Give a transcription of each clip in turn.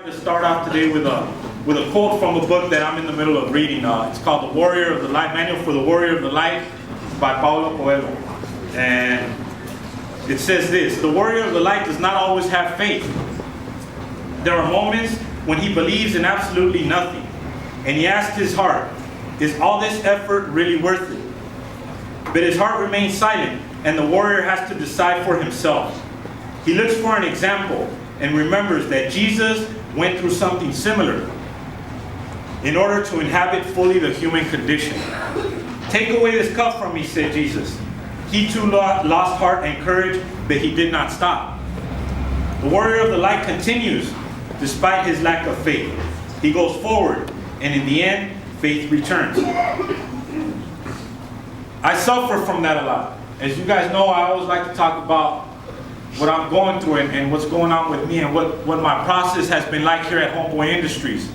To start off today with a quote from a book that I'm in the middle of reading. It's called The Warrior of the Light, Manual for the Warrior of the Light by Paulo Coelho. And it says this: the warrior of the light does not always have faith. There are moments when he believes in absolutely nothing, and he asks his heart, is all this effort really worth it? But his heart remains silent, and the warrior has to decide for himself. He looks for an example and remembers that Jesus went through something similar in order to inhabit fully the human condition. Take away this cup from me, said Jesus. He too lost heart and courage, but he did not stop. The warrior of the light continues despite his lack of faith. He goes forward, and in the end, faith returns. I suffer from that a lot. As you guys know, I always like to talk about what I'm going through and what's going on with me and what my process has been like here at Homeboy Industries.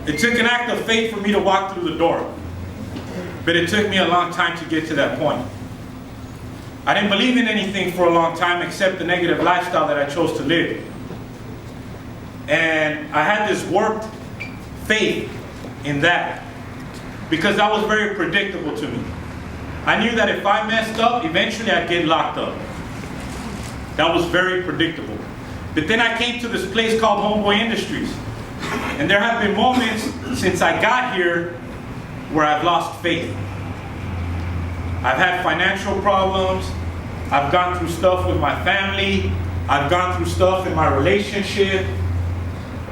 It took an act of faith for me to walk through the door, but it took me a long time to get to that point. I didn't believe in anything for a long time except the negative lifestyle that I chose to live. And I had this warped faith in that because that was very predictable to me. I knew that if I messed up, eventually I'd get locked up. That was very predictable. But then I came to this place called Homeboy Industries. And there have been moments since I got here where I've lost faith. I've had financial problems. I've gone through stuff with my family. I've gone through stuff in my relationship.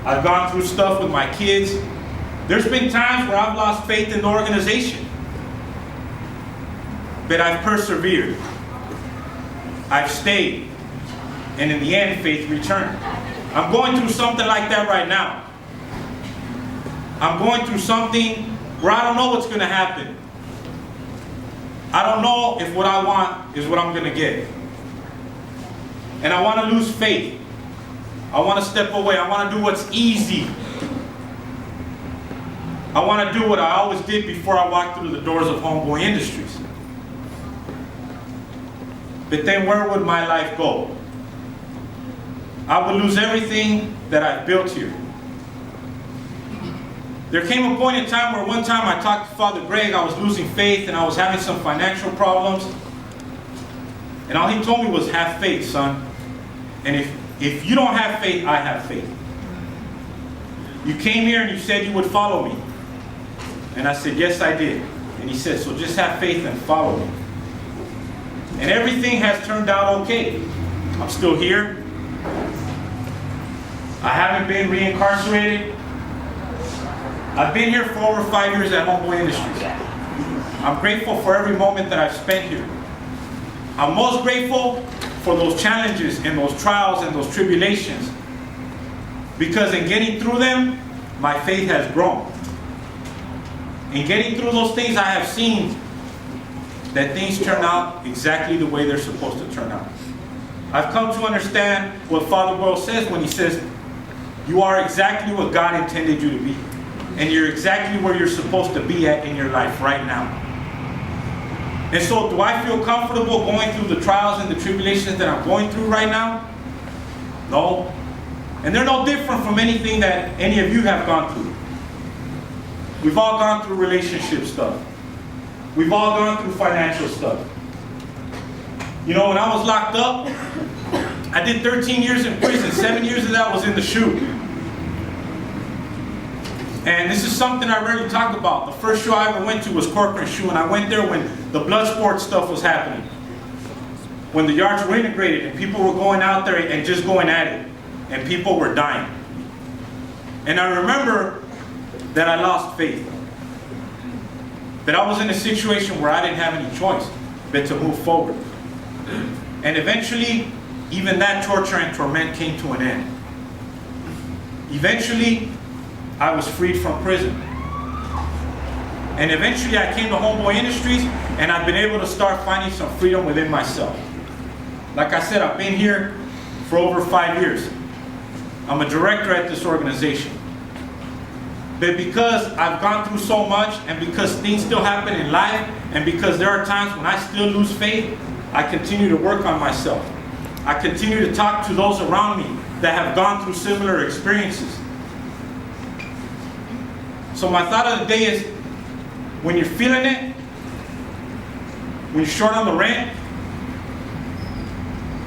I've gone through stuff with my kids. There's been times where I've lost faith in the organization. But I've persevered. I've stayed. And in the end, faith returned. I'm going through something like that right now. I'm going through something where I don't know what's going to happen. I don't know if what I want is what I'm going to get. And I want to lose faith. I want to step away. I want to do what's easy. I want to do what I always did before I walked through the doors of Homeboy Industries. But then where would my life go? I would lose everything that I've built here. There came a point in time where one time I talked to Father Greg. I was losing faith and I was having some financial problems. And all he told me was, have faith, son. And if you don't have faith, I have faith. You came here and you said you would follow me. And I said, yes, I did. And he said, so just have faith and follow me. And everything has turned out okay. I'm still here. I haven't been reincarcerated. I've been here for over 5 years at Homeboy Industries. I'm grateful for every moment that I've spent here. I'm most grateful for those challenges and those trials and those tribulations, because in getting through them, my faith has grown. In getting through those things, I have seen that things turn out exactly the way they're supposed to turn out. I've come to understand what Father Boyle says when he says, you are exactly what God intended you to be. And you're exactly where you're supposed to be at in your life right now. And so do I feel comfortable going through the trials and the tribulations that I'm going through right now? No. And they're no different from anything that any of you have gone through. We've all gone through relationship stuff. We've all gone through financial stuff. You know, when I was locked up, I did 13 years in prison. 7 years of that was in the SHU. And this is something I rarely talk about. The first show I ever went to was Corcoran SHU, and I went there when the blood sport stuff was happening. When the yards were integrated and people were going out there and just going at it. And people were dying. And I remember that I lost faith. That I was in a situation where I didn't have any choice but to move forward. And eventually, even that torture and torment came to an end. Eventually, I was freed from prison. And eventually I came to Homeboy Industries, and I've been able to start finding some freedom within myself. Like I said, I've been here for over 5 years. I'm a director at this organization. But because I've gone through so much, and because things still happen in life, and because there are times when I still lose faith, I continue to work on myself. I continue to talk to those around me that have gone through similar experiences. So my thought of the day is, when you're feeling it, when you're short on the rent,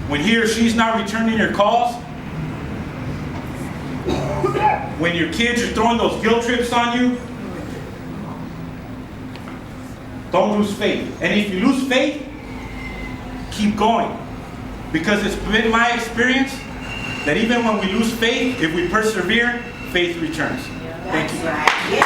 when he or she's not returning your calls, when your kids are throwing those guilt trips on you, don't lose faith. And if you lose faith, keep going. Because it's been my experience that even when we lose faith, if we persevere, faith returns. Thank you.